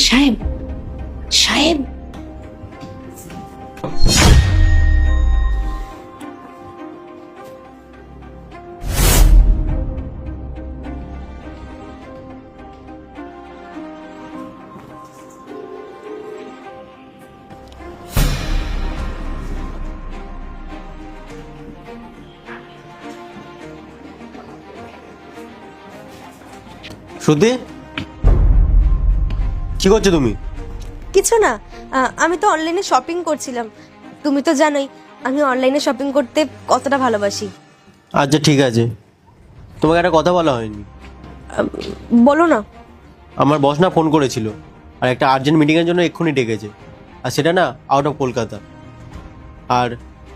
সাহেব, সাহেব, শ্রুতি, কি করছো তুমি? কিছু না, আমি তো অনলাইনে শপিং করছিলাম। তুমি তো জানোই আমি অনলাইনে শপিং করতে কতটা ভালোবাসি। আচ্ছা ঠিক আছে, তোমাকে একটা কথা বলা হয়নি। বলো না। আমার বস না ফোন করেছিল, আর একটা আর্জেন্ট মিটিংয়ের জন্য এক্ষুনি ডেকেছে, আর সেটা না আউট অফ কলকাতা। আর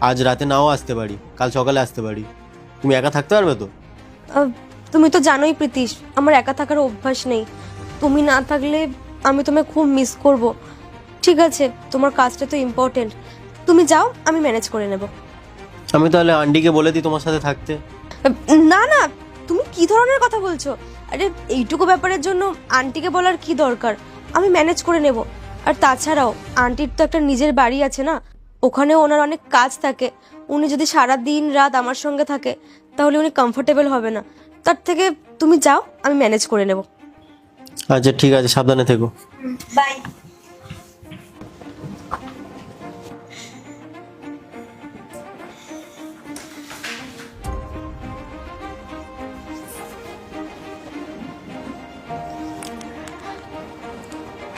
আজ রাতে নাও আসতে পারি, কাল সকালে আসতে পারি। তুমি একা থাকতে পারবে তো? তুমি তো জানোই প্রীতিশ, আমার একা থাকার অভ্যাস নেই। তুমি না থাকলে আমি তোমায় খুব মিস করব। ঠিক আছে, তোমার কাজটা তো ইম্পর্টেন্ট, তুমি যাও, আমি ম্যানেজ করে নেব। আমি তাহলে আন্টিকে বলে দিই তোমার সাথে থাকতে। না না, তুমি কি ধরনের কথা বলছো? আরে এইটুকু ব্যাপারের জন্য আন্টিকে বলার কি দরকার? আমি ম্যানেজ করে নেব। আর তাছাড়াও আন্টির তো একটা নিজের বাড়ি আছে না, ওখানেও ওনার অনেক কাজ থাকে। উনি যদি সারা দিন রাত আমার সঙ্গে থাকে তাহলে উনি কমফোর্টেবল হবে না। তার থেকে তুমি যাও, আমি ম্যানেজ করে নেব। আচ্ছা ঠিক আছে, সাবধানে থেকো। বাই।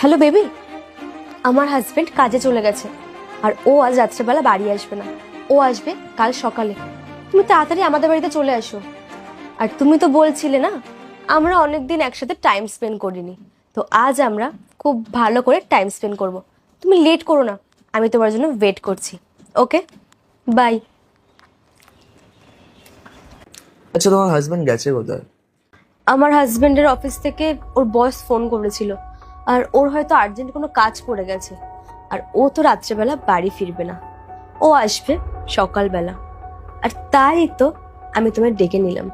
হ্যালো বেবি, আমার হাজবেন্ড কাজে চলে গেছে, আর ও আজ রাত্রেবেলা বাড়ি আসবে না। ও আসবে কাল সকালে। তুমি তাড়াতাড়ি আমাদের বাড়িতে চলে আসো। আর তুমি তো বলছিলে না আমরা অনেকদিন একসাথে টাইম স্পেন্ড করিনি, তো আজ আমরা খুব ভালো করে টাইম স্পেন্ড করব। তুমি লেট করো না, আমি তোমার জন্য ওয়েট করছি। ওকে, বাই। আচ্ছা, তোমার হাজবেন্ড গেছে কোথায়? আমার হাজবেন্ডের অফিস থেকে ওর বস ফোন করেছিল, আর ওর হয়তো আর্জেন্ট কোনো কাজ পড়ে গেছে, আর ও তো রাত্রেবেলা বাড়ি ফিরবে না। ও আসবে সকালবেলা। আর তাই তো আমি তোমায় ডেকে নিলাম।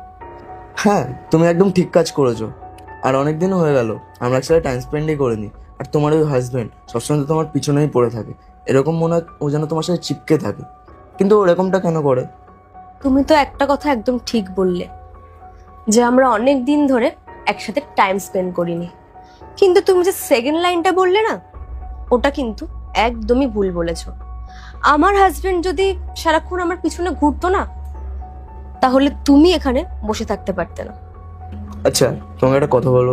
হ্যাঁ, তুমি একদম ঠিক কাজ করেছো। আর অনেক দিন হয়ে গেল আমরা একসাথে টাইম স্পেন্ডই করিনি। আর তোমার ওই হাজবেন্ড সবসময় তো তোমার পিছনেই পড়ে থাকে, এরকম মনে হয় ও যেন তোমার সাথে চিপকে থাকে। কিন্তু ও এরকমটা কেন করে? তুমি তো একটা কথা একদম ঠিক বললে, যে আমরা অনেক দিন ধরে একসাথে টাইম স্পেন্ড করিনি। কিন্তু তুমি যে সেকেন্ড লাইনটা বললে না, ওটা কিন্তু একদমই ভুল বলেছো। আমার হাজবেন্ড যদি সারাক্ষণ আমার পিছনে ঘুরতো না, তাহলে তুমি এখানে বসে থাকতে পারতে না। আচ্ছা, তোমাকে একটা কথা বলবো।